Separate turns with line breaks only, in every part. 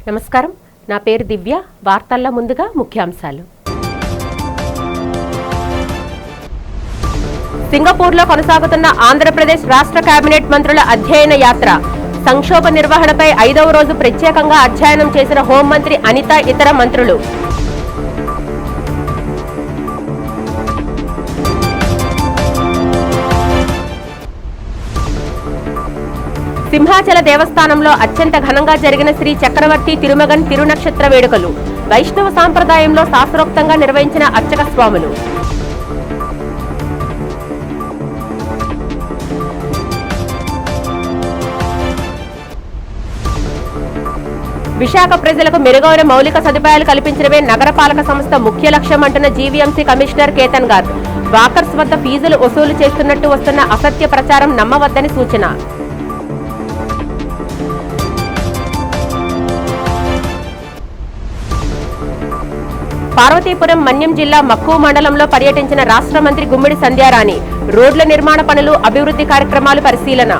నమస్కారం, నా పేరు దివ్య. వార్తల్లో ముందుగా ముఖ్యాంశాలు. సింగపూర్లో కొనసాగుతున్న ఆంధ్రప్రదేశ్ రాష్ట్ర కేబినెట్ మంత్రుల అధ్యయన యాత్ర. సంక్షోభ నిర్వహణపై 5వ రోజు ప్రత్యేకంగా అధ్యయనం చేసిన హోంమంత్రి అనిత, ఇతర మంత్రులు. సింహాచల దేవస్థానంలో అత్యంత ఘనంగా జరిగిన శ్రీ చక్రవర్తి తిరుమగన్ తిరునక్షత్ర వేడుకలు. వైష్ణవ సాంప్రదాయంలో శాస్త్రోక్తంగా నిర్వహించిన అర్చక స్వాములు. విశాఖ ప్రజలకు మెరుగైన మౌలిక సదుపాయాలు కల్పించడమే నగరపాలక సంస్థ ముఖ్య లక్ష్యం అంటున్న జీవీఎంసీ కమిషనర్ కేతన్ గారు. వాకర్స్ వద్ద ఫీజులు వసూలు చేస్తున్నట్టు వస్తున్న అసత్య ప్రచారం నమ్మవద్దని సూచన. పార్వతీపురం మన్యం జిల్లా మక్కువ మండలంలో పర్యటించిన రాష్ట్ర మంత్రి గుమ్మిడి సంధ్యారాణి. రోడ్ల నిర్మాణ పనులు, అభివృద్ధి కార్యక్రమాలు పరిశీలన.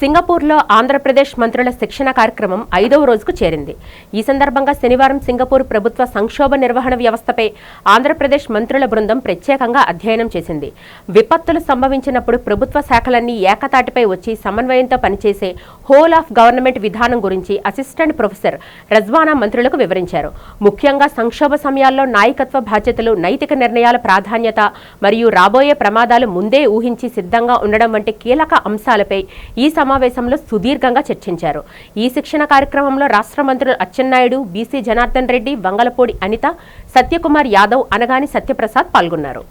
సింగపూర్లో ఆంధ్రప్రదేశ్ మంత్రుల శిక్షణ కార్యక్రమం 5వ రోజుకు చేరింది. ఈ సందర్భంగా శనివారం సింగపూర్ ప్రభుత్వ సంక్షోభ నిర్వహణ వ్యవస్థపై ఆంధ్రప్రదేశ్ మంత్రుల బృందం ప్రత్యేకంగా అధ్యయనం చేసింది. విపత్తులు సంభవించినప్పుడు ప్రభుత్వ శాఖలన్నీ ఏకతాటిపై వచ్చి సమన్వయంతో పనిచేసే హోల్ ఆఫ్ గవర్నమెంట్ విధానం గురించి అసిస్టెంట్ ప్రొఫెసర్ రజ్వానా మంత్రులకు వివరించారు. ముఖ్యంగా సంక్షోభ సమయాల్లో నాయకత్వ బాధ్యతలు, నైతిక నిర్ణయాల ప్రాధాన్యత మరియు రాబోయే ప్రమాదాలు ముందే ఊహించి సిద్ధంగా ఉండడం వంటి కీలక అంశాలపై ఈ సమావేశంలో సుదీర్ఘంగా చర్చించారు. ఈ శిక్షణ కార్యక్రమంలో రాష్ట్ర మంత్రులు అచ్చెన్నాయుడు, బీసీ జనార్దన్ రెడ్డి, వంగలపూడి అనిత, సత్యకుమార్ యాదవ్, అనగాని సత్యప్రసాద్ పాల్గొన్నారు.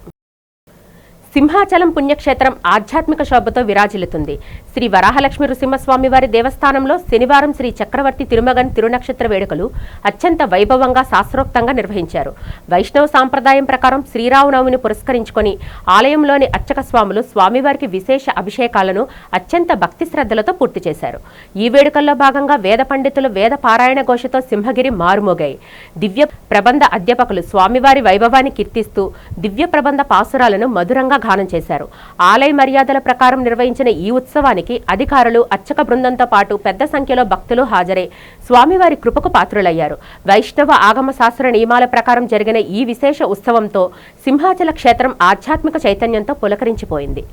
సింహాచలం పుణ్యక్షేత్రం ఆధ్యాత్మిక శోభతో విరాజిల్లుతుంది. శ్రీ వరాహలక్ష్మి నృసింహస్వామి వారి దేవస్థానంలో శనివారం శ్రీ చక్రవర్తి తిరుమగన్ తిరునక్షత్ర వేడుకలు అత్యంత వైభవంగా శాస్త్రోక్తంగా నిర్వహించారు. వైష్ణవ సాంప్రదాయం ప్రకారం శ్రీరామనవమిని పురస్కరించుకొని ఆలయంలోని అర్చక స్వాములు స్వామివారికి విశేష అభిషేకాలను అత్యంత భక్తి శ్రద్ధలతో పూర్తి చేశారు. ఈ వేడుకల్లో భాగంగా వేద పండితులు వేద పారాయణ ఘోషతో సింహగిరి మారుమోగాయి. దివ్య ప్రబంధ అధ్యాపకులు స్వామివారి వైభవాన్ని కీర్తిస్తూ దివ్య ప్రబంధ పాసురాలను మధురంగా గానం చేశారు. ఆలయ మర్యాదల ప్రకారం నిర్వహించిన ఈ ఉత్సవానికి అధికారులు, అర్చక బృందంతో పాటు పెద్ద సంఖ్యలో భక్తులు హాజరై స్వామివారి కృపకు పాత్రులయ్యారు. వైష్ణవ ఆగమ శాస్త్ర నియమాల ప్రకారం జరిగిన ఈ విశేష ఉత్సవంతో సింహాచల క్షేత్రం ఆధ్యాత్మిక చైతన్యంతో పులకరించిపోయింది.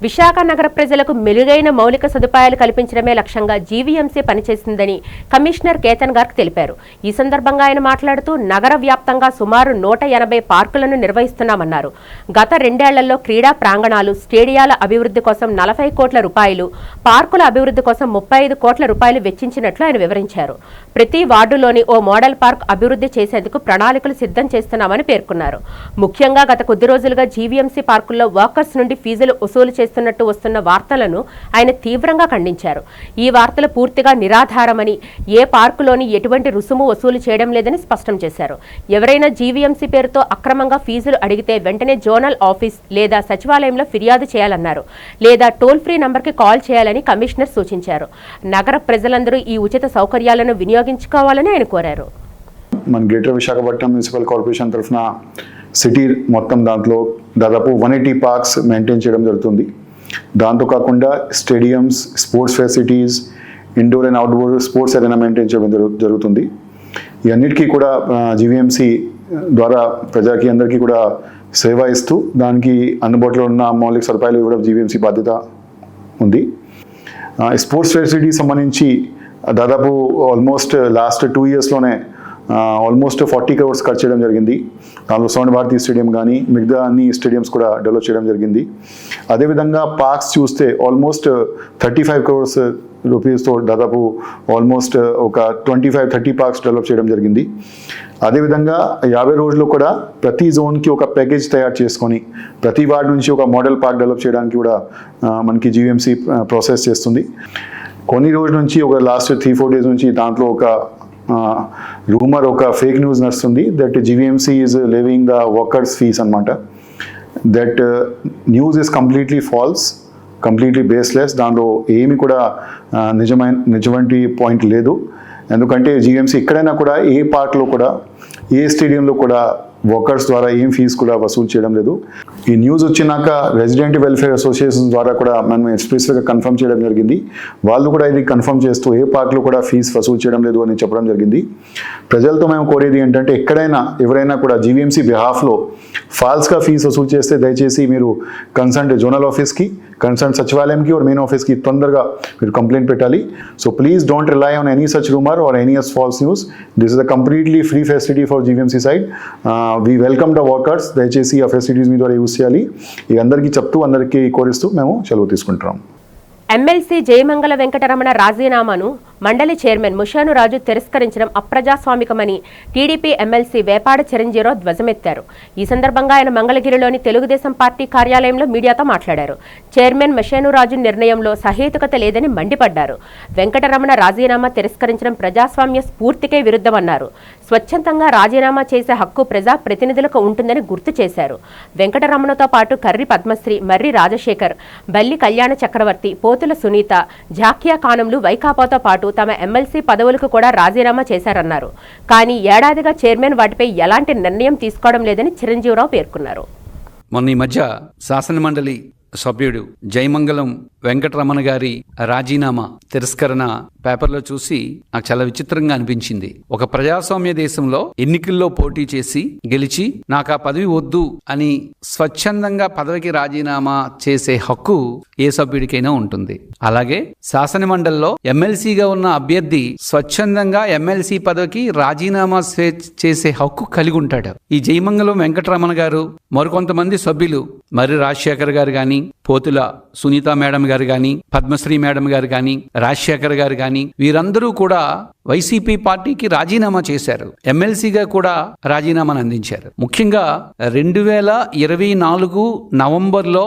విశాఖ నగర ప్రజలకు మెరుగైన మౌలిక సదుపాయాలు కల్పించడమే లక్ష్యంగా జీవీఎంసీ పనిచేసిందని కమిషనర్ కేతన్ గార్గ్ తెలిపారు. ఈ సందర్భంగా ఆయన మాట్లాడుతూ నగర వ్యాప్తంగా సుమారు 180 పార్కులను నిర్వహిస్తున్నామన్నారు. గత 2 ఏళ్లలో క్రీడా ప్రాంగణాలు, స్టేడియాల అభివృద్ధి కోసం 40 కోట్ల రూపాయలు, పార్కుల అభివృద్ధి కోసం 35 కోట్ల రూపాయలు వెచ్చించినట్లు ఆయన వివరించారు. ప్రతి వార్డులోని ఓ మోడల్ పార్క్ అభివృద్ధి చేసేందుకు ప్రణాళికలు సిద్ధం చేస్తున్నామని పేర్కొన్నారు. ముఖ్యంగా గత కొద్ది రోజులుగా జీవీఎంసీ పార్కుల్లో వర్కర్స్ నుండి ఫీజులు వసూలు చేస్తున్నట్టు వస్తున్న వార్తలను ఆయన తీవ్రంగా ఖండించారు. ఈ వార్తలు పూర్తిగా నిరాధారమని, ఏ పార్కులోని ఎటువంటి రుసుము వసూలు చేయడం లేదని స్పష్టం చేశారు. ఎవరైనా జీవీఎంసీ పేరుతో అక్రమంగా ఫీజులు అడిగితే వెంటనే జోనల్ ఆఫీస్ లేదా సచివాలయంలో ఫిర్యాదు చేయాలన్నారు. లేదా టోల్ ఫ్రీ నంబర్కి కాల్ చేయాలని కమిషనర్ సూచించారు. నగర ప్రజలందరూ ఈ ఉచిత సౌకర్యాలను వినియోగించుకోవాలని ఆయన కోరారు.
మన గ్రేటర్ విశాఖపట్నం మున్సిపల్ కార్పొరేషన్ తరఫున సిటీ మొత్తం దాంట్లో దాదాపు 180 పార్క్స్ మెయింటైన్ చేయడం జరుగుతుంది. దాంతో కాకుండా stadiums, sports facilities, indoor and outdoor sports ఏదైనా మెయింటైన్ చేయడం జరుగుతుంది. ఇవన్నిటికీ కూడా జీవీఎంసీ ద్వారా ప్రజలకి అందరికీ కూడా సేవ ఇస్తూ దానికి అందుబాటులో ఉన్న మౌలిక సదుపాయాలు ఇవ్వడం జీవీఎంసీ బాధ్యత ఉంది. స్పోర్ట్స్ ఫెసిలిటీస్ సంబంధించి దాదాపు ఆల్మోస్ట్ లాస్ట్ 2 ఇయర్స్లోనే ఆల్మోస్ట్ 40 crores ఖర్చు చేయడం జరిగింది. దాంట్లో స్వర్ణ భారతి స్టేడియం కానీ మిగతా అన్ని స్టేడియంస్ కూడా డెవలప్ చేయడం జరిగింది. అదేవిధంగా పార్క్స్ చూస్తే ఆల్మోస్ట్ 35 crores రూపీస్తో దాదాపు ఆల్మోస్ట్ ఒక 25-30 పార్క్స్ డెవలప్ చేయడం జరిగింది. అదేవిధంగా 50 రోజుల్లో కూడా ప్రతి జోన్కి ఒక ప్యాకేజ్ తయారు చేసుకొని ప్రతి వార్డు నుంచి ఒక మోడల్ పార్క్ డెవలప్ చేయడానికి కూడా మనకి జీవీఎంసీ ప్రాసెస్ చేస్తుంది. కొన్ని రోజుల నుంచి ఒక లాస్ట్ 3-4 days నుంచి దాంట్లో ఒక రూమర్, ఒక ఫేక్ న్యూస్ నడుస్తుంది that GVMC is living the workers fees అనమాట. That news is completely false, completely baseless. దాంట్లో ఏమి కూడా నిజమైన పాయింట్ లేదు. ఎందుకంటే జీవీఎంసీ ఎక్కడైనా కూడా ఏ పార్క్లో కూడా ఏ స్టేడియంలో కూడా వర్కర్స్ ద్వారా ఏం ఫీజు కూడా వసూలు చేయడం లేదు. ఈ న్యూస్ వచ్చినాక రెసిడెంట్ వెల్ఫేర్ అసోసియేషన్ ద్వారా కూడా మనం ఎక్స్ప్రెస్గా కన్ఫర్మ్ చేయడం జరిగింది. వాళ్ళు కూడా ఇది కన్ఫర్మ్ చేస్తూ ఏ పార్క్లో కూడా ఫీజు వసూలు చేయడం లేదు అని చెప్పడం జరిగింది. ప్రజలతో మేము కోరేది ఏంటంటే ఎక్కడైనా ఎవరైనా కూడా జీవీఎంసీ బిహాఫ్లో ఫాల్స్గా ఫీజు వసూలు చేస్తే దయచేసి మీరు కన్సర్న్ జోనల్ ఆఫీస్కి, కన్సర్న్ సచివాలయంకి और మెయిన్ ఆఫీస్కి తొందరగా మీరు కంప్లైంట్ పెట్టాలి. So please don't rely on any such rumour or any false news. This is a completely free facility for GVMC side. We welcome the workers. దయచేసి ఆ ఫెసిలిటీస్ మీ ద్వారా use చేయాలి. ఈ అందరికీ చెప్తూ అందరికీ కోరిస్తూ మేము సెలవు తీసుకుంటున్నాం.
ఎమ్మెల్సీ జయమంగళ వెంకటరమణ రాజీనామాను మండలి చైర్మన్ ముషానురాజు తిరస్కరించడం అప్రజాస్వామికమని టీడీపీ ఎమ్మెల్సీ వేపాడ చిరంజీరావు ధ్వజమెత్తారు. ఈ సందర్భంగా ఆయన మంగళగిరిలోని తెలుగుదేశం పార్టీ కార్యాలయంలో మీడియాతో మాట్లాడారు. చైర్మన్ ముషానురాజు నిర్ణయంలో సహేతుకత లేదని మండిపడ్డారు. వెంకటరమణ రాజీనామా తిరస్కరించడం ప్రజాస్వామ్య స్ఫూర్తికే విరుద్ధమన్నారు. స్వచ్ఛందంగా రాజీనామా చేసే హక్కు ప్రజా ప్రతినిధులకు ఉంటుందని గుర్తు చేశారు. వెంకటరమణతో పాటు కర్రి పద్మశ్రీ, మర్రి రాజశేఖర్, బల్లి కళ్యాణ చక్రవర్తి, పోతుల సునీత, జాకియా ఖానంలు వైకాపాతో పాటు తమ ఎమ్మెల్సీ పదవులకు కూడా రాజీనామా చేశారన్నారు. కానీ ఏడాదిగా చైర్మన్ వాటిపై ఎలాంటి నిర్ణయం తీసుకోవడం లేదని చిరంజీవిరావు పేర్కొన్నారు.
మొన్న ఈ మధ్య శాసనమండలి సభ్యుడు జయమంగళం వెంకటరమణ గారి రాజీనామా తిరస్కరణ పేపర్లో చూసి నాకు చాలా విచిత్రంగా అనిపించింది. ఒక ప్రజాస్వామ్య దేశంలో ఎన్నికల్లో పోటీ చేసి గెలిచి నాకు ఆ పదవి వద్దు అని స్వచ్ఛందంగా పదవికి రాజీనామా చేసే హక్కు ఏ సభ్యుడికైనా ఉంటుంది. అలాగే శాసనమండలిలో ఎమ్మెల్సీగా ఉన్న అభ్యర్థి స్వచ్ఛందంగా ఎమ్మెల్సీ పదవికి రాజీనామా చేసే హక్కు కలిగి ఉంటాడు. ఈ జయమంగళం వెంకటరమణ గారు, మరికొంతమంది సభ్యులు, మర్రి రాజశేఖర్ గారు గాని, పోతుల సునీత మేడం గారు గాని, పద్మశ్రీ మేడం గారు గాని, రాజశేఖర్ గారు గాని, వీరందరూ కూడా వైసీపీ పార్టీకి రాజీనామా చేశారు. ఎమ్మెల్సీగా కూడా రాజీనామాను అందించారు. ముఖ్యంగా 2024 నవంబర్లో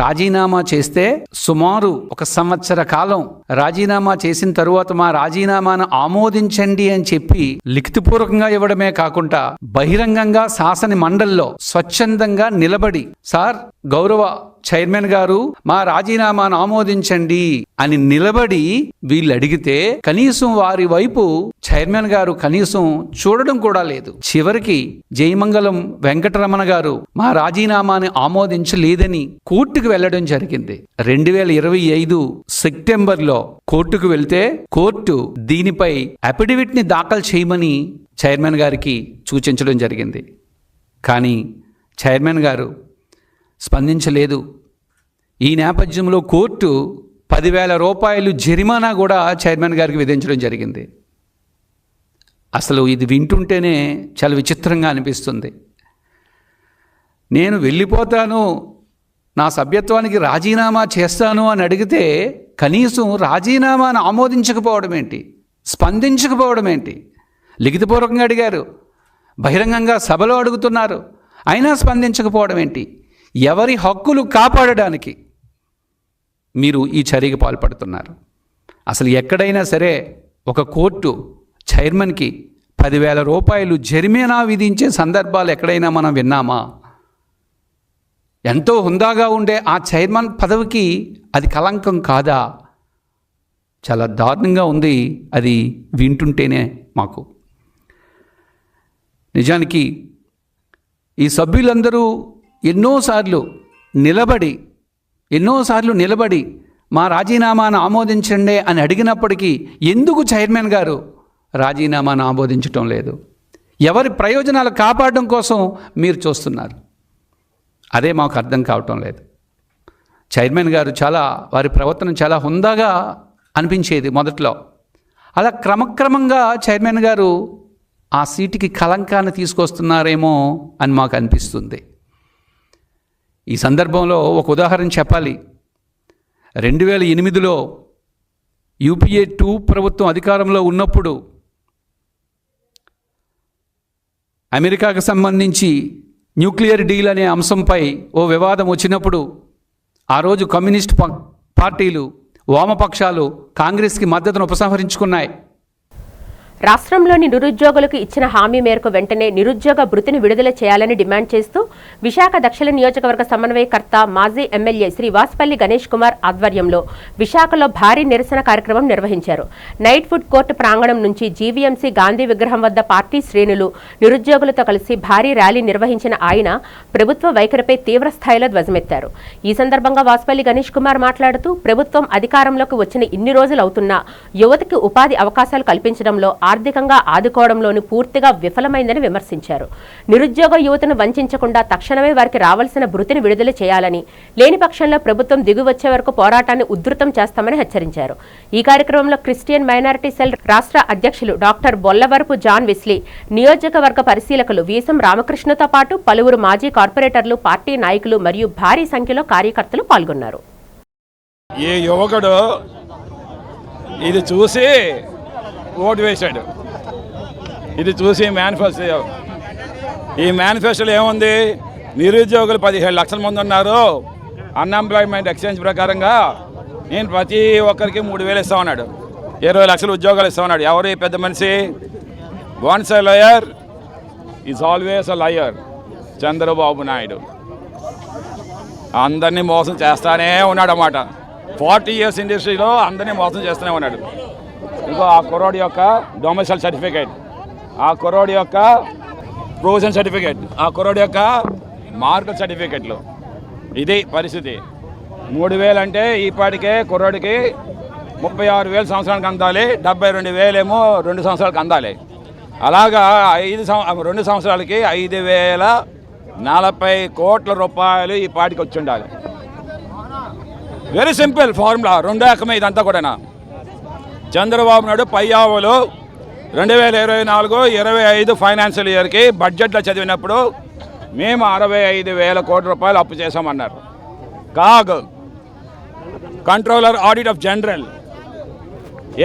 రాజీనామా చేస్తే సుమారు 1 సంవత్సర కాలం రాజీనామా చేసిన తరువాత మా రాజీనామాను ఆమోదించండి అని చెప్పి లిఖితపూర్వకంగా ఇవ్వడమే కాకుండా బహిరంగంగా శాసన మండలిలో స్వచ్ఛందంగా నిలబడి, సార్ గౌరవ చైర్మన్ గారు మా రాజీనామాను ఆమోదించండి అని నిలబడి వీళ్ళు అడిగితే కనీసం వారి వైపు చైర్మన్ గారు కనీసం చూడడం కూడా లేదు. చివరికి జయమంగళం వెంకటరమణ గారు మా రాజీనామాని ఆమోదించలేదని కోర్టుకు వెళ్లడం జరిగింది. 2025 సెప్టెంబర్లో కోర్టుకు వెళ్తే కోర్టు దీనిపై అఫిడవిట్ ని దాఖలు చేయమని చైర్మన్ గారికి సూచించడం జరిగింది. కానీ చైర్మన్ గారు స్పందించలేదు. ఈ నేపథ్యంలో కోర్టు 10,000 రూపాయలు జరిమానా కూడా చైర్మన్ గారికి విధించడం జరిగింది. అసలు ఇది వింటుంటేనే చాలా విచిత్రంగా అనిపిస్తుంది. నేను వెళ్ళిపోతాను, నా సభ్యత్వానికి రాజీనామా చేస్తాను అని అడిగితే కనీసం రాజీనామాను ఆమోదించకపోవడం ఏంటి, స్పందించకపోవడం ఏంటి? లిఖితపూర్వకంగా అడిగారు, బహిరంగంగా సభలో అడుగుతున్నారు, అయినా స్పందించకపోవడం ఏంటి? ఎవరి హక్కులు కాపాడడానికి మీరు ఈ చర్యకి పాల్పడుతున్నారు? అసలు ఎక్కడైనా సరే ఒక కోర్టు చైర్మన్కి 10,000 రూపాయలు జరిమానా విధించే సందర్భాలు ఎక్కడైనా మనం విన్నామా? ఎంతో హుందాగా ఉండే ఆ చైర్మన్ పదవికి అది కలంకం కాదా? చాలా దారుణంగా ఉంది అది వింటుంటేనే మాకు. నిజానికి ఈ సభ్యులందరూ ఎన్నోసార్లు నిలబడి మా రాజీనామాను ఆమోదించండి అని అడిగినప్పటికీ ఎందుకు చైర్మన్ గారు రాజీనామాను ఆమోదించటం లేదు? ఎవరి ప్రయోజనాలు కాపాడడం కోసం మీరు చూస్తున్నారు? అదే మాకు అర్థం కావటం లేదు. చైర్మన్ గారు వారి ప్రవర్తన చాలా హుందాగా అనిపించేది మొదట్లో. అలా క్రమక్రమంగా చైర్మన్ గారు ఆ సీటుకి కలంకాన్ని తీసుకొస్తున్నారేమో అని మాకు అనిపిస్తుంది. ఈ సందర్భంలో ఒక ఉదాహరణ చెప్పాలి. 2008లో UPA 2 ప్రభుత్వం అధికారంలో ఉన్నప్పుడు అమెరికాకు సంబంధించి న్యూక్లియర్ డీల్ అనే అంశంపై ఓ వివాదం వచ్చినప్పుడు ఆ రోజు కమ్యూనిస్ట్ పార్టీలు, వామపక్షాలు కాంగ్రెస్కి మద్దతును ఉపసంహరించుకున్నాయి.
రాష్ట్రంలోని నిరుద్యోగులకు ఇచ్చిన హామీ మేరకు వెంటనే నిరుద్యోగ భృతిని విడుదల చేయాలని డిమాండ్ చేస్తూ విశాఖ దక్షిణ నియోజకవర్గ సమన్వయకర్త మాజీ ఎమ్మెల్యే శ్రీ వాస్పల్లి గణేష్ కుమార్ ఆధ్వర్యంలో విశాఖలో భారీ నిరసన కార్యక్రమం నిర్వహించారు. నైట్ ఫుడ్ కోర్టు ప్రాంగణం నుంచి జీవీఎంసీ గాంధీ విగ్రహం వద్ద పార్టీ శ్రేణులు నిరుద్యోగులతో కలిసి భారీ ర్యాలీ నిర్వహించిన ఆయన ప్రభుత్వ వైఖరిపై తీవ్ర స్థాయిలో ధ్వజమెత్తారు. ఈ సందర్భంగా వాస్పల్లి గణేష్ కుమార్ మాట్లాడుతూ ప్రభుత్వం అధికారంలోకి వచ్చిన ఇన్ని రోజులు అవుతున్నా యువతకి ఉపాధి అవకాశాలు కల్పించడంలో ఆర్థికంగా ఆదుకోవడంలోనూ పూర్తిగా విఫలమైందని విమర్శించారు. నిరుద్యోగ యువతను వంచకుండా తక్షణమే వారికి రావాల్సిన భృతిని విడుదల చేయాలని, లేని పక్షంలో ప్రభుత్వం దిగువచ్చే వరకు పోరాటాన్ని ఉధృతం చేస్తామని హెచ్చరించారు. ఈ కార్యక్రమంలో క్రిస్టియన్ మైనారిటీ సెల్ రాష్ట్ర అధ్యక్షులు డాక్టర్ బొల్లవరపు జాన్ విస్లీ, నియోజకవర్గ పరిశీలకులు వీసం రామకృష్ణతో పాటు పలువురు మాజీ కార్పొరేటర్లు, పార్టీ నాయకులు మరియు భారీ సంఖ్యలో కార్యకర్తలు పాల్గొన్నారు.
ఈ యువకుడు ఇది చూసి ఓటు వేశాడు. ఇది చూసి మేనిఫెస్టో, ఈ మేనిఫెస్టోలో ఏముంది? నిరుద్యోగులు 17 లక్షల మంది ఉన్నారు. అన్ఎంప్లాయ్మెంట్ ఎక్స్చేంజ్ ప్రకారంగా నేను ప్రతి ఒక్కరికి 3,000 ఇస్తా ఉన్నాడు. 20 లక్షల ఉద్యోగాలు ఇస్తా ఉన్నాడు. ఎవరు పెద్ద మనిషి? Once a liar is always a liar. Chandrababu Naidu అందరినీ మోసం చేస్తానే ఉన్నాడు అన్నమాట. 40 ఇయర్స్ ఇండస్ట్రీలో అందరినీ మోసం చేస్తూనే ఉన్నాడు. ఇంకో ఆ కుర్రోడి యొక్క డొమెసైల్ సర్టిఫికేట్, ఆ కుర్రోడి యొక్క ప్రొవిజన్ సర్టిఫికేట్, ఆ కుర్రోడి యొక్క మార్కుల సర్టిఫికేట్లు. ఇది పరిస్థితి. 3,000 అంటే ఈపాటికే కుర్రోడికి 36,000 సంవత్సరానికి అందాలి, 72,000 ఏమో 2 సంవత్సరాలకు అందాలి. అలాగా 2 సంవత్సరాలకి 5,040 కోట్ల రూపాయలు ఈ పాటికి వచ్చి ఉండాలి. వెరీ సింపుల్ ఫార్ములా, 2 రకమే ఇదంతా కూడా. చంద్రబాబు నాయుడు పయ్యావులు 2024-25 ఫైనాన్షియల్ ఇయర్కి బడ్జెట్లో చదివినప్పుడు మేము 65,000 కోట్ల రూపాయలు అప్పు చేశామన్నారు. CAG controller audit of general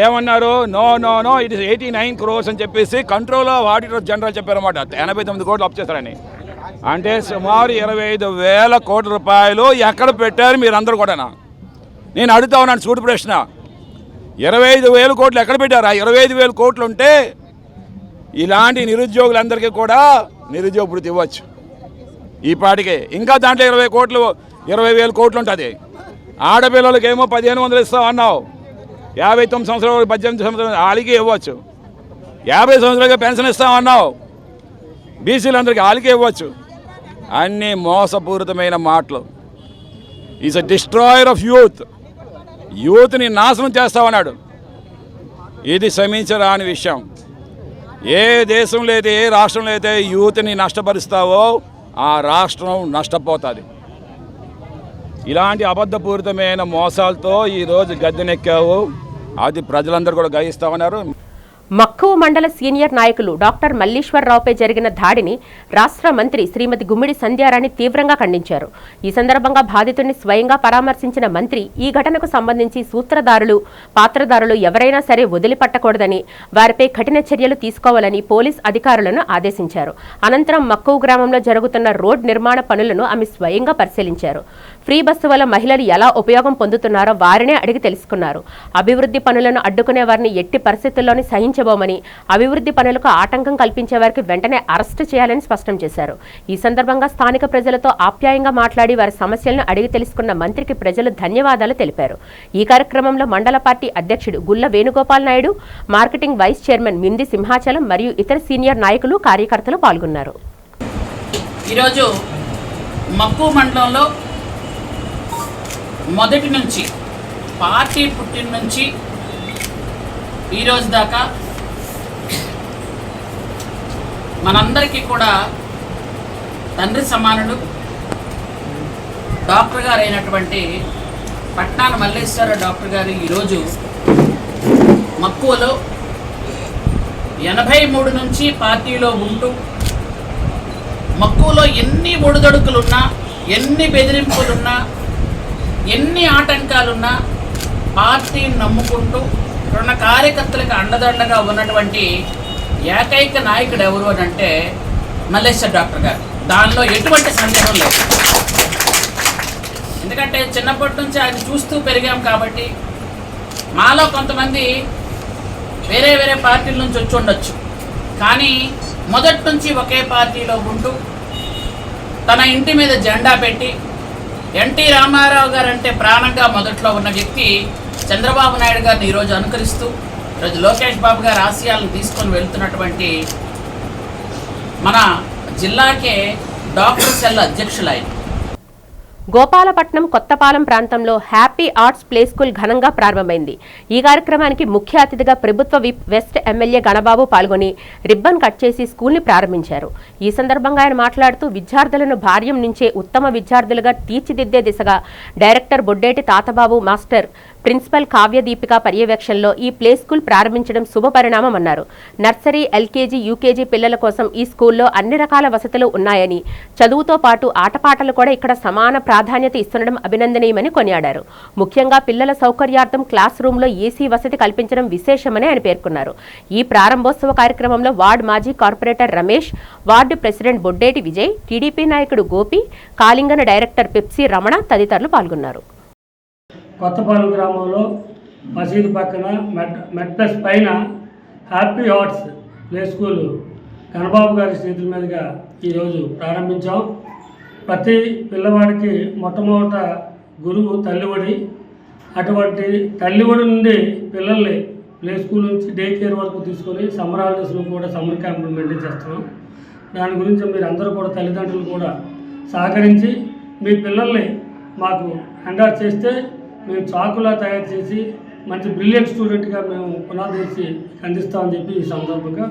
ఏమన్నారు? No no no it is 89 crores అని చెప్పేసి కంట్రోలర్ ఆడిట్ ఆఫ్ జనరల్ చెప్పారన్నమాట. 89 కోట్లు అప్పు చేశారని. అంటే సుమారు 25,000 కోట్ల రూపాయలు ఎక్కడ పెట్టారు మీరందరూ కూడా? నేను అడుగుతా ఉన్నాను సూటి ప్రశ్న. 25,000 కోట్లు ఎక్కడ పెట్టారు? 25,000 కోట్లు ఉంటే ఇలాంటి నిరుద్యోగులందరికీ కూడా నిరుద్యోగ భృతి ఇవ్వచ్చు ఈ పాటికే. ఇంకా దాంట్లో 20,000 కోట్లు ఉంటుంది. ఆడపిల్లలకి ఏమో 1,500 ఇస్తాం అన్నావు. 59 సంవత్సరాలు 18 సంవత్సరాలు వాళ్ళకి ఇవ్వచ్చు. 50 సంవత్సరాలుగా పెన్షన్ ఇస్తాం అన్నావు. బీసీలందరికీ వాళ్ళకి ఇవ్వచ్చు. అన్నీ మోసపూరితమైన మాటలు. ఈజ్ అ డిస్ట్రాయర్ ఆఫ్ యూత్ని నాశనం చేస్తామన్నాడు. ఇది క్షమించరాని విషయం. ఏ దేశంలో అయితే, ఏ రాష్ట్రంలో అయితే యూత్ని నష్టపరుస్తావో ఆ రాష్ట్రం నష్టపోతుంది. ఇలాంటి అబద్ధపూరితమైన మోసాలతో ఈరోజు గద్దెనెక్కావు. అది ప్రజలందరూ కూడా గ్రహిస్తామన్నారు.
మక్కువ మండల సీనియర్ నాయకులు డాక్టర్ మల్లీశ్వరరావుపై జరిగిన దాడిని రాష్ట్ర మంత్రి శ్రీమతి గుమ్మిడి సంధ్యారాణి తీవ్రంగా ఖండించారు. ఈ సందర్భంగా బాధితుడిని స్వయంగా పరామర్శించిన మంత్రి ఈ ఘటనకు సంబంధించి సూత్రధారులు, పాత్రధారులు ఎవరైనా సరే వదిలిపట్టకూడదని, వారిపై కఠిన చర్యలు తీసుకోవాలని పోలీస్ అధికారులను ఆదేశించారు. అనంతరం మక్కువ గ్రామంలో జరుగుతున్న రోడ్ నిర్మాణ పనులను ఆమె స్వయంగా పరిశీలించారు. ఫ్రీ బస్సు వల్ల మహిళలు ఎలా ఉపయోగం పొందుతున్నారో వారినే అడిగి తెలుసుకున్నారు. అభివృద్ధి పనులను అడ్డుకునే వారిని ఎట్టి పరిస్థితుల్లోని సహించబోమని, అభివృద్ధి పనులకు ఆటంకం కల్పించే వారికి వెంటనే అరెస్టు చేయాలని స్పష్టం చేశారు. ఈ సందర్భంగా స్థానిక ప్రజలతో ఆప్యాయంగా మాట్లాడి వారి సమస్యలను అడిగి తెలుసుకున్న మంత్రికి ప్రజలు ధన్యవాదాలు తెలిపారు. ఈ కార్యక్రమంలో మండల పార్టీ అధ్యక్షుడు Gulla Venugopal Naidu, marketing vice chairman Mindi Simhachalam మరియు ఇతర సీనియర్ నాయకులు, కార్యకర్తలు పాల్గొన్నారు.
ఈరోజు మక్కువ మండలంలో మొదటి నుంచి పార్టీ పుట్టిన నుంచి ఈరోజు దాకా మనందరికీ కూడా తండ్రి సమానుడు డాక్టర్ గారు అయినటువంటి పట్నాల మల్లేశ్వర డాక్టర్ గారు ఈరోజు మక్కువలో 83 నుంచి పార్టీలో ఉంటూ మక్కువలో ఎన్ని ఒడిదొడుకులున్నా, ఎన్ని బెదిరింపులున్నా, ఎన్ని ఆటంకాలున్నా పార్టీని నమ్ముకుంటూ ఉన్న కార్యకర్తలకు అండదండగా ఉన్నటువంటి ఏకైక నాయకుడు ఎవరు అని అంటే మల్లేశ్వర డాక్టర్ గారు. దానిలో ఎటువంటి సందేహం లేదు. ఎందుకంటే చిన్నప్పటి నుంచి ఆయన చూస్తూ పెరిగాం కాబట్టి మాలో కొంతమంది వేరే వేరే పార్టీల నుంచి వచ్చి ఉండొచ్చు, కానీ మొదటి నుంచి ఒకే పార్టీలో ఉంటూ తన ఇంటి మీద జెండా పెట్టి ఎన్టీ రామారావు గారు అంటే ప్రాణంగా మొదట్లో ఉన్న వ్యక్తి చంద్రబాబు నాయుడు గారిని ఈరోజు అనుకరిస్తూ ఈరోజు లోకేష్ బాబు గారి ఆశయాలను తీసుకొని వెళ్తున్నటువంటి మన జిల్లాకే డాక్టర్ సెల్ అధ్యక్షులు ఆయన.
గోపాలపట్నం కొత్తపాలెం ప్రాంతంలో హ్యాపీ ఆర్ట్స్ ప్లే స్కూల్ ఘనంగా ప్రారంభమైంది. ఈ కార్యక్రమానికి ముఖ్య అతిథిగా ప్రభుత్వ విప్ వెస్ట్ ఎమ్మెల్యే గణబాబు పాల్గొని రిబ్బన్ కట్ చేసి స్కూల్ని ప్రారంభించారు. ఈ సందర్భంగా ఆయన మాట్లాడుతూ విద్యార్థులను బాల్యం నుంచే ఉత్తమ విద్యార్థులుగా తీర్చిదిద్దే దిశగా డైరెక్టర్ బొడ్డేటి తాతబాబు మాస్టర్, ప్రిన్సిపల్ కావ్యదీపిక పర్యవేక్షణలో ఈ ప్లే స్కూల్ ప్రారంభించడం శుభపరిణామమన్నారు. నర్సరీ, ఎల్కేజీ, యూకేజీ పిల్లల కోసం ఈ స్కూల్లో అన్ని రకాల వసతులు ఉన్నాయని, చదువుతో పాటు ఆటపాటలు కూడా ఇక్కడ సమాన ప్రాధాన్యత ఇస్తుండడం అభినందనీయమని కొనియాడారు. ముఖ్యంగా పిల్లల సౌకర్యార్థం క్లాస్ రూమ్లో ఏసీ వసతి కల్పించడం విశేషమని ఆయన పేర్కొన్నారు. ఈ ప్రారంభోత్సవ కార్యక్రమంలో వార్డు మాజీ corporator Ramesh, ward president Boddeti Vijay, TDP నాయకుడు గోపి, కాలింగన డైరెక్టర్ పెప్సీ రమణ తదితరులు పాల్గొన్నారు.
కొత్తపాలెం గ్రామంలో మసీదు పక్కన మెడ్ ప్లస్ పైన happy arts play school Ganababu గారి చేతుల మీదుగా ఈరోజు ప్రారంభించాం. ప్రతి పిల్లవాడికి మొట్టమొదట గురువు తల్లిఒడి. అటువంటి తల్లిఒడి నుండి పిల్లల్ని ప్లే స్కూల్ నుంచి డే కేర్ వరకు తీసుకొని సమ్మర్ హాలిడేస్లో కూడా సమ్మర్ క్యాంపులు మెయింటైన్ చేస్తున్నాం. దాని గురించి మీరు అందరూ కూడా తల్లిదండ్రులు కూడా సహకరించి మీ పిల్లల్ని మాకు హ్యాండ్ చేస్తే మేము చాకులా తయారు చేసి మంచి బ్రిలియంట్ స్టూడెంట్గా మేము పునాది వేసి అందిస్తామని చెప్పి ఈ సందర్భంగా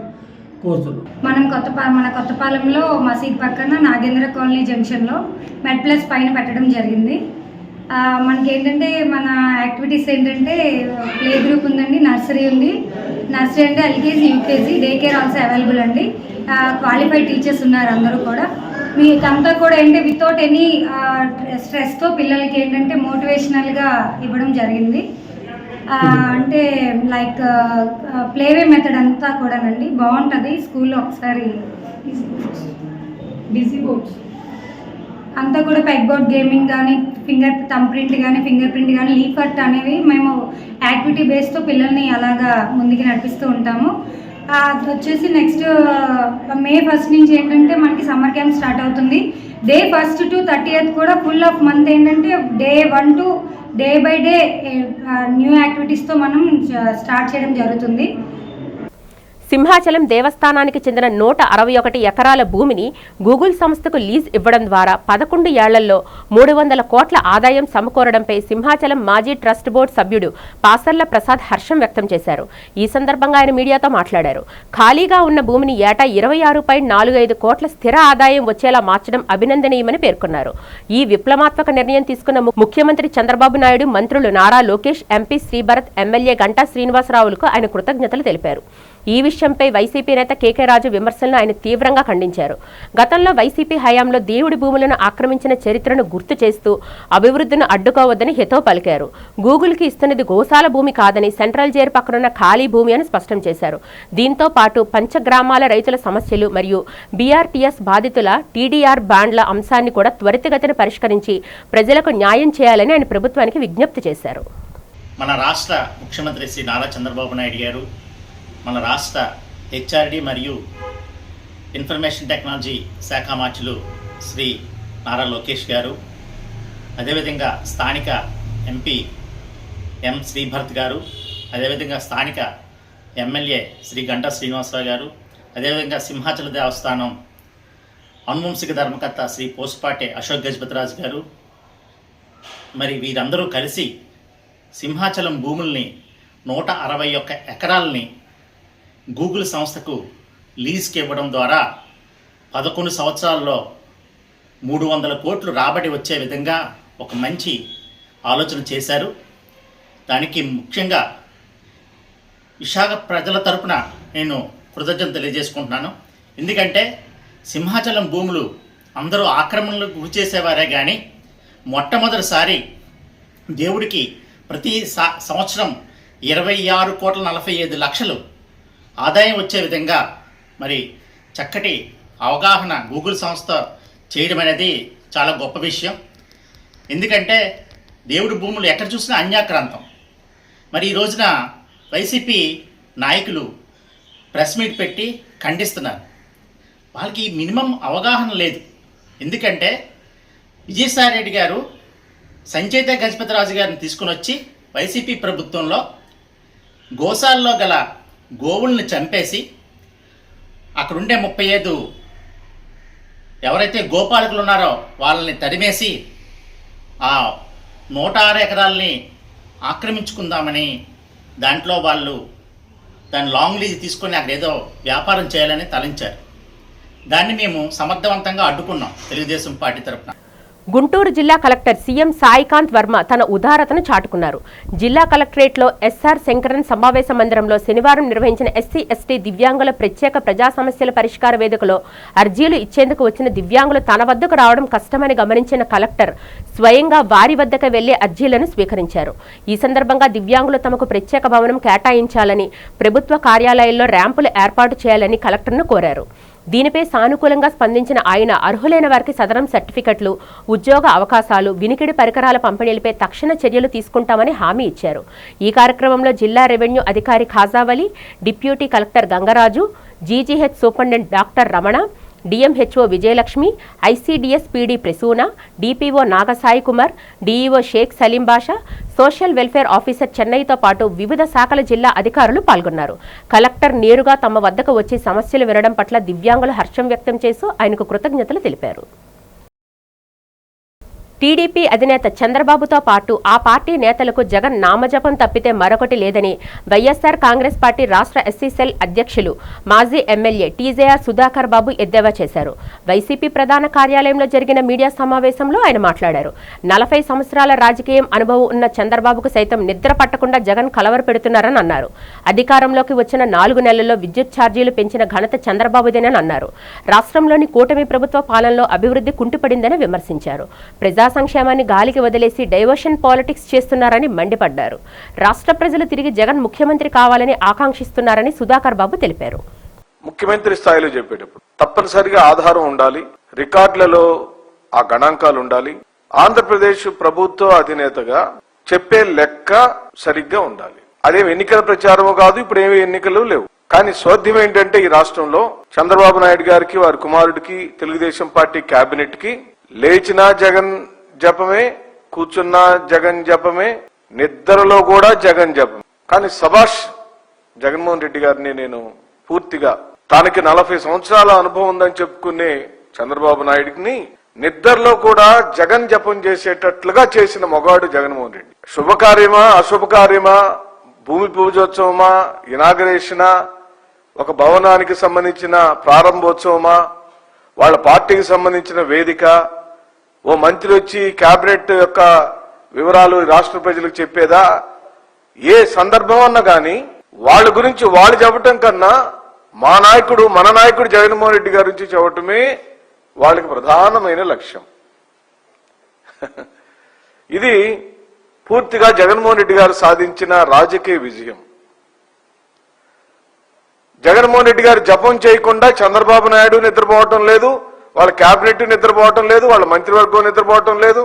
కోరుతున్నాం.
మన కొత్తపాలెంలో మసీద్ పక్కన నాగేంద్ర కాలనీ జంక్షన్లో మెడ్ ప్లస్ పైన పెట్టడం జరిగింది. మనకి ఏంటంటే మన యాక్టివిటీస్ ఏంటంటే ప్లే గ్రూప్ ఉందండి, నర్సరీ ఉంది. నర్సరీ అంటే LKG, UKG, day care also available అండి. క్వాలిఫైడ్ టీచర్స్ ఉన్నారు అందరూ కూడా. మీకంతా కూడా ఏంటంటే వితౌట్ ఎనీ స్ట్రెస్తో పిల్లలకి ఏంటంటే మోటివేషనల్గా ఇవ్వడం జరిగింది. అంటే లైక్ ప్లేవే మెథడ్ అంతా కూడానండి బాగుంటుంది స్కూల్లో. ఒకసారి బిజీ బోర్డ్స్ అంతా కూడా పెగ్ బోర్డ్ గేమింగ్ కానీ, థంబ్ ప్రింట్ కానీ, ఫింగర్ ప్రింట్ కానీ, లీఫ్ ఆర్ట్ అనేవి మేము యాక్టివిటీ బేస్తో పిల్లల్ని అలాగా ముందుకు నడిపిస్తూ ఉంటాము. అది వచ్చేసి నెక్స్ట్ మే 1 నుంచి ఏంటంటే మనకి సమ్మర్ క్యాంప్ స్టార్ట్ అవుతుంది. డే 1 to 30th కూడా ఫుల్ ఆఫ్ మంత్ ఏంటంటే day 1 to day by day new యాక్టివిటీస్తో మనం స్టార్ట్ చేయడం జరుగుతుంది.
సింహాచలం దేవస్థానానికి చెందిన 161 ఎకరాల భూమిని గూగుల్ సంస్థకు లీజ్ ఇవ్వడం ద్వారా 11 ఏళ్లలో 300 కోట్ల ఆదాయం సమకూరడంపై సింహాచలం మాజీ ట్రస్ట్ బోర్డు సభ్యుడు పాసర్ల ప్రసాద్ హర్షం వ్యక్తం చేశారు. ఈ సందర్భంగా ఆయన మీడియాతో మాట్లాడారు. ఖాళీగా ఉన్న భూమిని ఏటా 26.45 కోట్ల స్థిర ఆదాయం వచ్చేలా మార్చడం అభినందనీయమని పేర్కొన్నారు. ఈ విప్లవాత్మక నిర్ణయం తీసుకున్న ముఖ్యమంత్రి చంద్రబాబు నాయుడు, మంత్రులు నారా లోకేష్, ఎంపీ శ్రీభరత్, ఎమ్మెల్యే గంటా శ్రీనివాసరావులకు ఆయన కృతజ్ఞతలు తెలిపారు. ఈ విషయంపై వైసీపీ నేత కేకే రాజు విమర్శలను ఆయన తీవ్రంగా ఖండించారు. గతంలో వైసీపీ హయాంలో దేవుడి భూములను ఆక్రమించిన చరిత్రను గుర్తు చేస్తూ అభివృద్ధిని అడ్డుకోవద్దని హితవు పలికారు. గూగుల్కి ఇస్తున్నది గోశాల భూమి కాదని, సెంట్రల్ జైలు పక్కనున్న ఖాళీ భూమి అని స్పష్టం చేశారు. దీంతో పాటు పంచగ్రామాల రైతుల సమస్యలు మరియు బీఆర్టీఎస్ బాధితుల టీడీఆర్ బాండ్ల అంశాన్ని కూడా త్వరితగతిన పరిష్కరించి ప్రజలకు న్యాయం చేయాలని ఆయన ప్రభుత్వానికి విజ్ఞప్తి చేశారు.
మన రాష్ట్ర ముఖ్యమంత్రి శ్రీ నారా చంద్రబాబు నాయుడు గారు, మన రాష్ట్ర హెచ్ఆర్డి మరియు ఇన్ఫర్మేషన్ టెక్నాలజీ శాఖ మార్చులు శ్రీ నారా లోకేష్ గారు, అదేవిధంగా స్థానిక ఎంపీ ఎం శ్రీభరత్ గారు, అదేవిధంగా స్థానిక ఎమ్మెల్యే శ్రీ గంటా శ్రీనివాసరావు గారు, అదేవిధంగా సింహాచల దేవస్థానం అనువంశిక ధర్మకర్త శ్రీ పోసుపాటే అశోక్ గజపతిరాజు గారు, మరి వీరందరూ కలిసి సింహాచలం భూముల్ని 161 ఎకరాలని గూగుల్ సంస్థకు లీజ్కి ఇవ్వడం ద్వారా 11 సంవత్సరాల్లో 300 కోట్లు రాబడి వచ్చే విధంగా ఒక మంచి ఆలోచన చేశారు. దానికి ముఖ్యంగా విశాఖ ప్రజల తరపున నేను కృతజ్ఞత తెలియజేసుకుంటున్నాను. ఎందుకంటే సింహాచలం భూములు అందరూ ఆక్రమణలకు గురి చేసేవారే కానీ మొట్టమొదటిసారి దేవుడికి ప్రతి సంవత్సరం 26,45,00,000 ఆదాయం వచ్చే విధంగా మరి చక్కటి అవగాహన గూగుల్ సంస్థ చేయడం అనేది చాలా గొప్ప విషయం. ఎందుకంటే దేవుడి భూములు ఎక్కడ చూసినా అన్యాక్రాంతం. మరి ఈ రోజున వైసీపీ నాయకులు ప్రెస్ మీట్ పెట్టి ఖండిస్తున్నారు. వాళ్ళకి మినిమం అవగాహన లేదు. ఎందుకంటే విజయసాయి రెడ్డి గారు సంచేత గజపతిరాజు గారిని తీసుకుని వచ్చి వైసీపీ ప్రభుత్వంలో గోశాలలో గల గోవుల్ని చంపేసి అక్కడుండే 35 ఎవరైతే గోపాలకులు ఉన్నారో వాళ్ళని తరిమేసి ఆ 106 ఎకరాలని ఆక్రమించుకుందామని దాంట్లో వాళ్ళు దాన్ని లాంగ్ లీజ్ తీసుకొని అక్కడ ఏదో వ్యాపారం చేయాలని తలంచారు. దాన్ని మేము సమర్థవంతంగా అడ్డుకున్నాం తెలుగుదేశం పార్టీ తరఫున.
గుంటూరు జిల్లా కలెక్టర్ సీఎం సాయికాంత్ వర్మ తన ఉదారతను చాటుకున్నారు. జిల్లా కలెక్టరేట్లో ఎస్ఆర్ శంకరన్ సమావేశ మందిరంలో శనివారం నిర్వహించిన ఎస్సీ ఎస్టీ దివ్యాంగుల ప్రత్యేక ప్రజా సమస్యల పరిష్కార వేదికలో అర్జీలు ఇచ్చేందుకు వచ్చిన దివ్యాంగులు తన వద్దకు రావడం కష్టమని గమనించిన కలెక్టర్ స్వయంగా వారి వద్దకు వెళ్లి అర్జీలను స్వీకరించారు. ఈ సందర్భంగా దివ్యాంగులు తమకు ప్రత్యేక భవనం కేటాయించాలని, ప్రభుత్వ కార్యాలయాల్లో ర్యాంపులు ఏర్పాటు చేయాలని కలెక్టర్ను కోరారు. దీనిపై సానుకూలంగా స్పందించిన ఆయన అర్హులైన వారికి సదరం సర్టిఫికెట్లు, ఉద్యోగ అవకాశాలు, వినికిడి పరికరాల పంపిణీలపై తక్షణ చర్యలు తీసుకుంటామని హామీ ఇచ్చారు. ఈ కార్యక్రమంలో జిల్లా రెవెన్యూ అధికారి Khajavali, deputy collector Gangaraju, GGH superintendent doctor Ramana, DMHO Vijayalakshmi, ICDS PD Prasuna, DPO Nagasai Kumar, DEO Sheikh Saleem Basha, social welfare officer చెన్నైతో పాటు వివిధ శాఖల జిల్లా అధికారులు పాల్గొన్నారు. కలెక్టర్ నేరుగా తమ వద్దకు వచ్చి సమస్యలు వినడం పట్ల దివ్యాంగులు హర్షం వ్యక్తం చేస్తూ ఆయనకు కృతజ్ఞతలు తెలిపారు. టీడీపీ అధినేత చంద్రబాబుతో పాటు ఆ పార్టీ నేతలకు జగన్ నామజపం తప్పితే మరొకటి లేదని వైఎస్ఆర్ కాంగ్రెస్ పార్టీ రాష్ట్ర ఎస్సీ సెల్ అధ్యక్షులు, మాజీ ఎమ్మెల్యే టీజేఆర్ సుధాకర్ బాబు ఎద్దేవా చేశారు. వైసీపీ ప్రధాన కార్యాలయంలో జరిగిన మీడియా సమావేశంలో ఆయన మాట్లాడారు. 40 సంవత్సరాల రాజకీయం అనుభవం ఉన్న చంద్రబాబుకు సైతం నిద్ర పట్టకుండా జగన్ కలవర పెడుతున్నారని అన్నారు. అధికారంలోకి వచ్చిన 4 నెలల్లో విద్యుత్ ఛార్జీలు పెంచిన ఘనత చంద్రబాబుదేనని అన్నారు. రాష్ట్రంలోని కూటమి ప్రభుత్వ పాలనలో అభివృద్ధి కుంటుపడిందని విమర్శించారు. ప్రజా సంక్షేమాన్ని గాలికి వదిలేసి డైవర్షన్ పాలిటిక్స్ చేస్తున్నారని మండిపడ్డారు. రాష్ట్ర ప్రజలు తిరిగి జగన్ ముఖ్యమంత్రి కావాలని ఆకాంక్షిస్తున్నారని సుధాకర్ బాబు తెలిపారు.
ముఖ్యమంత్రి స్థాయిలో చెప్పేటప్పుడు తప్పనిసరిగా ఆధారం ఉండాలి, రికార్డులలో ఆ గణాంకాలు ఉండాలి. ఆంధ్రప్రదేశ్ ప్రభుత్వ అధినేతగా చెప్పే లెక్క సరిగ్గా ఉండాలి. అదేం ఎన్నికల ప్రచారమో కాదు, ఇప్పుడు ఏమి ఎన్నికలు లేవు. కానీ సోద్యం ఏంటంటే ఈ రాష్ట్రంలో చంద్రబాబు నాయుడు గారికి, వారి కుమారుడికి, తెలుగుదేశం పార్టీ కేబినెట్ కి లేచినా జగన్ జపమే, కూర్చున్నా జగన్ జపమే, నిద్రలో కూడా జగన్ జపం. కానీ సభాష్ జగన్మోహన్ రెడ్డి గారిని నేను పూర్తిగా, తనకి 40 సంవత్సరాల అనుభవం ఉందని చెప్పుకునే చంద్రబాబు నాయుడిని నిద్రలో కూడా జగన్ జపం చేసేటట్లుగా చేసిన మొగాడు జగన్మోహన్ రెడ్డి. శుభకార్యమా అశుభకార్యమా, భూమి పూజోత్సవమా, ఇనాగరేషనా, ఒక భవనానికి సంబంధించిన ప్రారంభోత్సవమా, వాళ్ళ పార్టీకి సంబంధించిన వేదిక, ఓ మంత్రి వచ్చి కేబినెట్ యొక్క వివరాలు రాష్ట్ర ప్రజలకు చెప్పేదా? ఏ సందర్భం అన్నా కానీ వాళ్ళ గురించి వాళ్ళు చెప్పటం కన్నా మన నాయకుడు జగన్మోహన్ రెడ్డి గారి గురించి చెప్పటమే వాళ్ళకి ప్రధానమైన లక్ష్యం. ఇది పూర్తిగా జగన్మోహన్ రెడ్డి గారు సాధించిన రాజకీయ విజయం. జగన్మోహన్ రెడ్డి గారు జపం చేయకుండా చంద్రబాబు నాయుడు నిద్రపోవటం లేదు, వాళ్ళ కేబినెట్ నిద్రపోవటం లేదు, వాళ్ళ మంత్రివర్గం నిద్రపోవటం లేదు,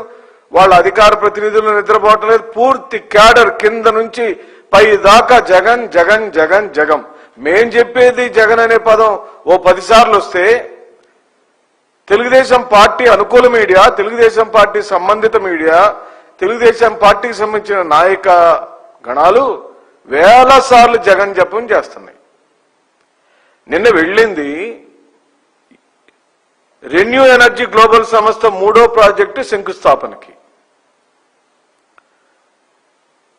వాళ్ళ అధికార ప్రతినిధులు నిద్రపోవటం లేదు. పూర్తి క్యాడర్ కింద నుంచి పై దాకా జగన్ జగన్ జగన్ జగన్. మేం చెప్పేది జగన్ అనే పదం ఓ 10 సార్లు వస్తే తెలుగుదేశం పార్టీ అనుకూల మీడియా, తెలుగుదేశం పార్టీ సంబంధిత మీడియా, తెలుగుదేశం పార్టీకి సంబంధించిన నాయక గణాలు వేల సార్లు జగన్ జపం చేస్తున్నాయి. నిన్న వెళ్ళింది రెన్యూ ఎనర్జీ గ్లోబల్ సంస్థ 3వ ప్రాజెక్టు శంకుస్థాపనకి.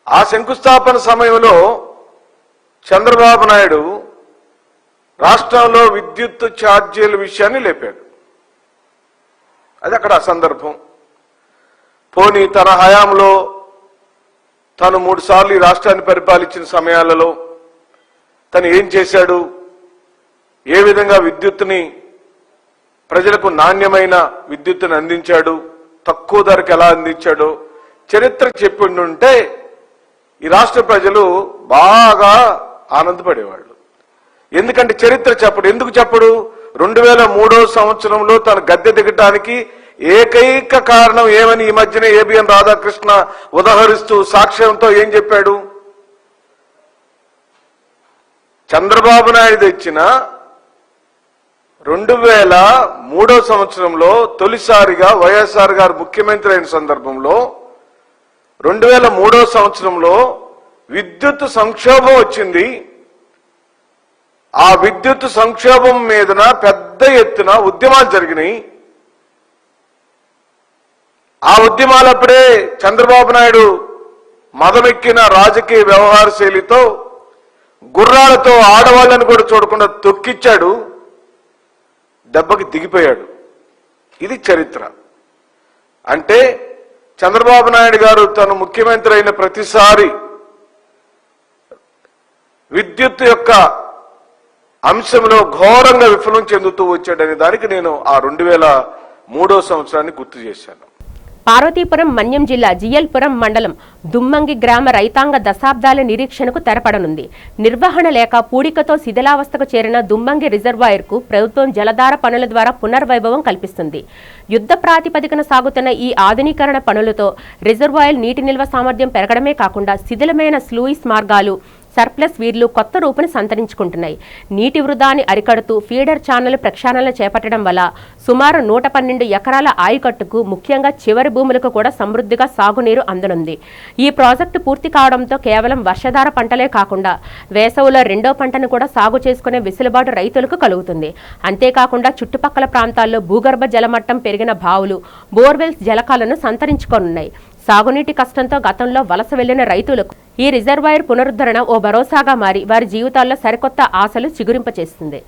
ఆ శంకుస్థాపన సమయంలో చంద్రబాబు నాయుడు రాష్ట్రంలో విద్యుత్ ఛార్జీల విషయాన్ని లేపాడు. అది అక్కడ అసందర్భం. పోనీ తన హయాంలో తను 3 సార్లు ఈ రాష్ట్రాన్ని పరిపాలించిన సమయాలలో తను ఏం చేశాడు, ఏ విధంగా విద్యుత్తుని, ప్రజలకు నాణ్యమైన విద్యుత్తుని అందించాడు, తక్కువ ధరకు ఎలా అందించాడో చరిత్ర చెప్పిండుంటే ఈ రాష్ట్ర ప్రజలు బాగా ఆనందపడేవాళ్ళు. ఎందుకంటే చరిత్ర చెప్పడు. ఎందుకు చెప్పడు? 2003వ సంవత్సరంలో తను గద్దె దిగటానికి ఏకైక కారణం ఏమని ఈ మధ్యనే ఏబిఎన్ రాధాకృష్ణ ఉదహరిస్తూ సాక్ష్యంతో ఏం చెప్పాడు? చంద్రబాబు నాయుడు తెచ్చిన 2003 సంవత్సరంలో తొలిసారిగా వైఎస్ఆర్ గారు ముఖ్యమంత్రి అయిన సందర్భంలో 2003 సంవత్సరంలో విద్యుత్ సంక్షోభం వచ్చింది. ఆ విద్యుత్ సంక్షోభం మీదన పెద్ద ఎత్తున ఉద్యమాలు జరిగినాయి. ఆ ఉద్యమాలప్పుడే చంద్రబాబు నాయుడు మదమెక్కిన రాజకీయ వ్యవహార శైలితో గుర్రాలతో ఆడవాళ్ళని కూడా చూడకుండా తొక్కిచ్చాడు, దెబ్బకి దిగిపోయాడు. ఇది చరిత్ర. అంటే చంద్రబాబు నాయుడు గారు తను ముఖ్యమంత్రి అయిన ప్రతిసారి విద్యుత్ యొక్క అంశంలో ఘోరంగా విఫలం చెందుతూ వచ్చాడనే దానికి నేను ఆ 2003 సంవత్సరాన్ని గుర్తు చేశాను.
పార్వతీపురం మన్యం జిల్లా జియల్పురం మండలం దుమ్మంగి గ్రామ రైతాంగ దశాబ్దాల నిరీక్షణకు తెరపడనుంది. నిర్వహణ లేక పూడికతో శిథిలావస్థకు చేరిన దుమ్మంగి రిజర్వాయర్కు ప్రభుత్వం జలధార పనుల ద్వారా పునర్వైభవం కల్పిస్తుంది. యుద్ధ ప్రాతిపదికన సాగుతున్న ఈ ఆధునీకరణ పనులతో రిజర్వాయర్ నీటి నిల్వ సామర్థ్యం పెరగడమే కాకుండా శిథిలమైన స్లూయిస్ మార్గాలు, సర్ప్లస్ వీర్లు కొత్త రూపును సంతరించుకుంటున్నాయి. నీటి వృధాన్ని అరికడుతూ ఫీడర్ ఛానల్ ప్రక్షాళన చేపట్టడం వల్ల సుమారు 112 ఎకరాల ఆయకట్టుకు, ముఖ్యంగా చివరి భూములకు కూడా సమృద్ధిగా సాగునీరు అందనుంది. ఈ ప్రాజెక్టు పూర్తి కావడంతో కేవలం వర్షధార పంటలే కాకుండా వేసవిలో రెండో పంటను కూడా సాగు చేసుకునే వెసులుబాటు రైతులకు కలుగుతుంది. అంతేకాకుండా చుట్టుపక్కల ప్రాంతాల్లో భూగర్భ జలమట్టం పెరిగిన బావులు, బోర్వెల్స్ జలకాలను సంతరించుకోనున్నాయి. సాగునీటి కష్టంతో గతంలో వలస వెళ్లిన రైతులకు ఈ రిజర్వాయర్ పునరుద్ధరణ ఓ భరోసాగా మారి వారి జీవితాల్లో సరికొత్త ఆశలు చిగురింపచేస్తుంది.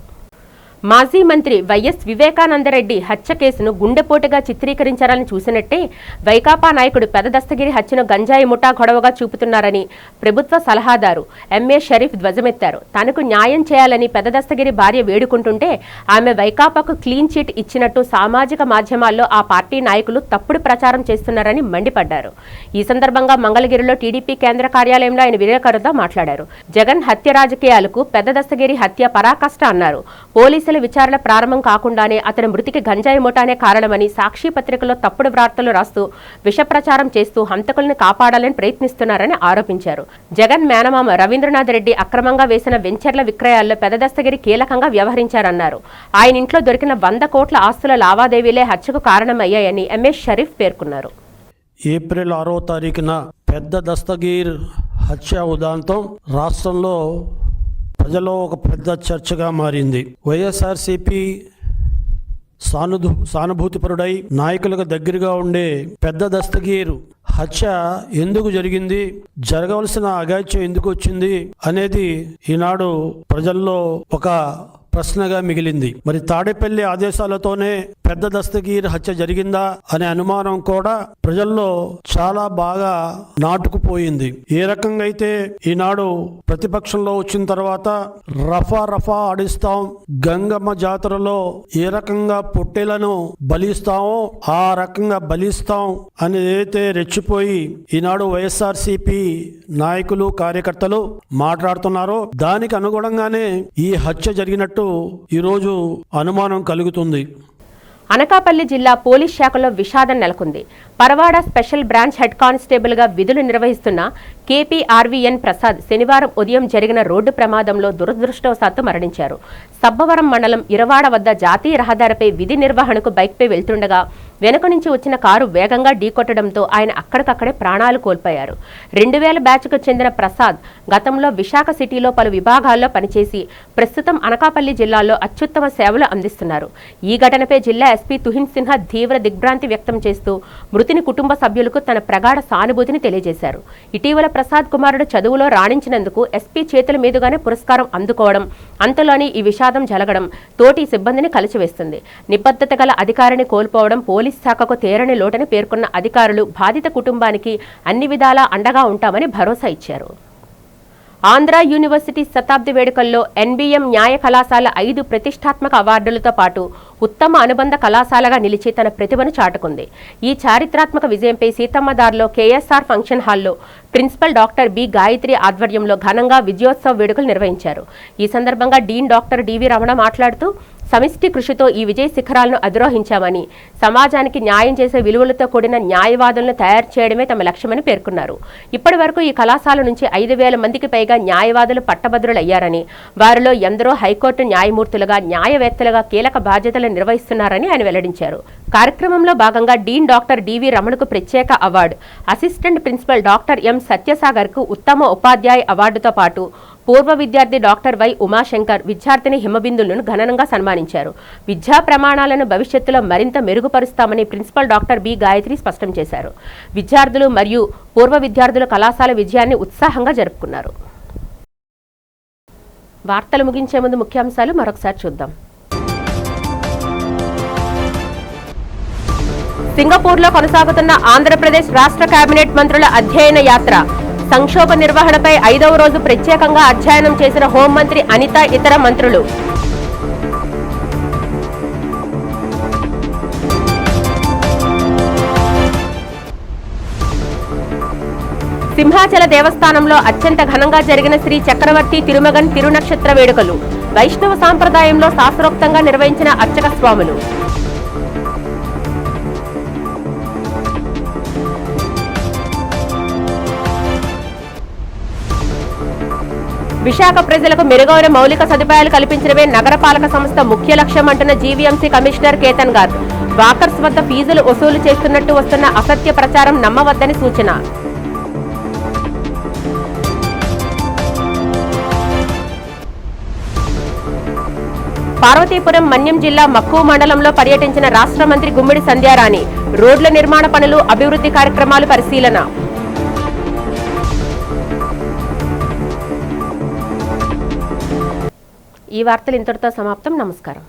మాజీ మంత్రి వైఎస్ వివేకానందరెడ్డి హత్య కేసును గుండెపోటుగా చిత్రీకరించాలని చూసినట్టే వైకాపా నాయకుడు పెద దస్తగిరి హత్యను గంజాయి ముఠా గొడవగా చూపుతున్నారని ప్రభుత్వ సలహాదారు ఎంఏ షరీఫ్ ధ్వజమెత్తారు. తనకు న్యాయం చేయాలని పెద దస్తగిరి భార్య వేడుకుంటుంటే ఆమె వైకాపాకు క్లీన్ చిట్ ఇచ్చినట్టు సామాజిక మాధ్యమాల్లో ఆ పార్టీ నాయకులు తప్పుడు ప్రచారం చేస్తున్నారని మండిపడ్డారు. ఈ సందర్భంగా మంగళగిరిలో టీడీపీ కేంద్ర కార్యాలయంలో ఆయన విలేకరులతో మాట్లాడారు. జగన్ హత్య రాజకీయాలకు పెద దస్తగిరి హత్య పరాకాష్ట అన్నారు. పోలీసుల విచారణ ప్రారంభం కాకుండానే అతని మృతికి గంజాయి ముఠానే కారణమని సాక్షి పత్రికలో తప్పుడు వార్తలు రాస్తూ విష ప్రచారం చేస్తూ హంతకుల్ని కాపాడాలని ప్రయత్నిస్తున్నారని ఆరోపించారు. జగన్ మేనమామ రవీంద్రనాథ్ రెడ్డి అక్రమంగా వేసిన వెంచర్ల విక్రయాల్లో పెద దస్తగిరి కీలకంగా వ్యవహరించారన్నారు. ఆయన ఇంట్లో దొరికిన 100 కోట్ల ఆస్తుల లావాదేవీలే హత్యకు కారణమయ్యాయని ఎంఏ షరీఫ్ పేర్కొన్నారు.
ఏప్రిల్ 6వ తారీఖున పెద్ద దస్తగీర్ హత్య ఉదంతం రాష్ట్రంలో ప్రజల్లో ఒక పెద్ద చర్చగా మారింది. వైఎస్ఆర్సీపీ సానుభూతిపరుడై నాయకులకు దగ్గరగా ఉండే పెద్ద దస్తగీర్ హత్య ఎందుకు జరిగింది, జరగవలసిన అఘాయిత్యం ఎందుకు వచ్చింది అనేది ఈనాడు ప్రజల్లో ఒక ప్రశ్నగా మిగిలింది. మరి తాడేపల్లి ఆదేశాలతోనే పెద్ద దస్తగీర్ హత్య జరిగిందా అనే అనుమానం కూడా ప్రజల్లో చాలా బాగా నాటుకుపోయింది. ఏ రకంగా అయితే ఈనాడు ప్రతిపక్షంలో వచ్చిన తర్వాత రఫా ఆడిస్తాం, గంగమ్మ జాతరలో ఏ రకంగా పొట్టేలను బలిస్తామో ఆ రకంగా బలిస్తాం అని ఏదైతే రెచ్చిపోయి ఈనాడు వైఎస్ఆర్సీపీ నాయకులు కార్యకర్తలు మాట్లాడుతున్నారో దానికి అనుగుణంగానే ఈ హత్య జరిగినట్టు ఈరోజు అనుమానం కలుగుతుంది.
అనకాపల్లి జిల్లా పోలీస్ శాఖలో విషాదం నెలకొంది. Paravada special branch head constable గా విధులు నిర్వహిస్తున్న కేపీఆర్వీఎన్ ప్రసాద్ శనివారం ఉదయం జరిగిన రోడ్డు ప్రమాదంలో దురదృష్టవశాత్తు మరణించారు. సబ్బవరం మండలం ఇరవాడ వద్ద జాతీయ రహదారిపై విధి నిర్వహణకు బైక్పై వెళ్తుండగా వెనుక నుంచి వచ్చిన కారు వేగంగా ఢీకొట్టడంతో ఆయన అక్కడికక్కడే ప్రాణాలు కోల్పోయారు. 2000 బ్యాచ్కు చెందిన ప్రసాద్ గతంలో విశాఖ సిటీలో పలు విభాగాల్లో పనిచేసి ప్రస్తుతం అనకాపల్లి జిల్లాలో అత్యుత్తమ సేవలు అందిస్తున్నారు. ఈ ఘటనపై జిల్లా ఎస్పీ తుహిన్ సిన్హా తీవ్ర దిగ్భ్రాంతి వ్యక్తం చేస్తూ మృతుని కుటుంబ సభ్యులకు తన ప్రగాఢ సానుభూతిని తెలియజేశారు. ఇటీవల ప్రసాద్ కుమారుడు చదువులో రాణించినందుకు ఎస్పీ చేతుల మీదుగానే పురస్కారం అందుకోవడం, అంతలోని ఈ విషాదం జరగడం తోటి సిబ్బందిని కలిచివేస్తుంది. నిబద్ధత గల అధికారిని కోల్పోవడం పోలీస్ శాఖకు తీరని లోటని పేర్కొన్న అధికారులు బాధిత కుటుంబానికి అన్ని విధాలా అండగా ఉంటామని భరోసా ఇచ్చారు. ఆంధ్ర యూనివర్సిటీ శతాబ్ది వేడుకల్లో ఎన్బీఎం న్యాయ కళాశాల 5 ప్రతిష్టాత్మక అవార్డులతో పాటు ఉత్తమ అనుబంధ కళాశాలగా నిలిచి తన ప్రతిభను చాటుకుంది. ఈ చారిత్రాత్మక విజయంపై సీతమ్మదార్లో కేఎస్ఆర్ ఫంక్షన్ హాల్లో ప్రిన్సిపల్ డాక్టర్ బి గాయత్రి ఆధ్వర్యంలో ఘనంగా విజయోత్సవ వేడుకలు నిర్వహించారు. ఈ సందర్భంగా డీన్ డాక్టర్ డివి రమణ మాట్లాడుతూ సమిష్టి కృషితో ఈ విజయ శిఖరాలను అధిరోహించామని, సమాజానికి న్యాయం చేసే విలువలతో కూడిన న్యాయవాదులను తయారు చేయడమే తమ లక్ష్యమని పేర్కొన్నారు. ఇప్పటి వరకు ఈ కళాశాల నుంచి 5,000 మందికి పైగా న్యాయవాదులు పట్టభద్రులయ్యారని, వారిలో ఎందరో హైకోర్టు న్యాయమూర్తులుగా, న్యాయవేత్తలుగా కీలక బాధ్యతలు నిర్వహిస్తున్నారని ఆయన వెల్లడించారు. కార్యక్రమంలో భాగంగా డీన్ డాక్టర్ డివి రమణకు ప్రత్యేక award, assistant principal doctor M సత్యసాగర్కు ఉత్తమ ఉపాధ్యాయ అవార్డుతో పాటు పూర్వ విద్యార్థి డాక్టర్ వై ఉమాశంకర్, విద్యార్థిని హిమబిందులను ఘనంగా సన్మానించారు. విద్యా ప్రమాణాలను భవిష్యత్తులో మరింత మెరుగుపరుస్తామని ప్రిన్సిపల్ డాక్టర్ బి గాయత్రి స్పష్టం చేశారు. విద్యార్థులు మరియు పూర్వ విద్యార్థులు కళాశాల విజయాన్ని ఉత్సాహంగా జరుపుకున్నారు. వార్తలు ముగించే ముందు ముఖ్యాంశాలు మరొకసారి చూద్దాం. సింగపూర్లో కొనసాగుతున్న ఆంధ్రప్రదేశ్ రాష్ట్ర కేబినెట్ మంత్రుల అధ్యయన యాత్ర. సంక్షోభ నిర్వహణపై 5వ రోజు ప్రత్యేకంగా అధ్యయనం చేసిన హోంమంత్రి అనిత, ఇతర మంత్రులు. సింహాచల దేవస్థానంలో అత్యంత ఘనంగా జరిగిన శ్రీ చక్రవర్తి తిరుమగన్ తిరునక్షత్ర వేడుకలు. వైష్ణవ సాంప్రదాయంలో శాస్త్రోక్తంగా నిర్వహించిన అర్చక స్వాములు. విశాఖ ప్రజలకు మెరుగైన మౌలిక సదుపాయాలు కల్పించడమే నగరపాలక సంస్థ ముఖ్య లక్ష్యం అంటున్న జీవీఎంసీ కమిషనర్ కేతన్ గారు. వాకర్స్ వద్ద ఫీజులు వసూలు చేస్తున్నట్టు వస్తున్న అసత్య ప్రచారం నమ్మవద్దని సూచన. పార్వతీపురం మన్యం జిల్లా మక్కువ మండలంలో పర్యటించిన రాష్ట్ర మంత్రి గుమ్మిడి సంధ్యారాణి. రోడ్ల నిర్మాణ పనులు, అభివృద్ధి కార్యక్రమాలు పరిశీలన. ఈ వార్తలు ఇంతటితో సమాప్తం. నమస్కారం.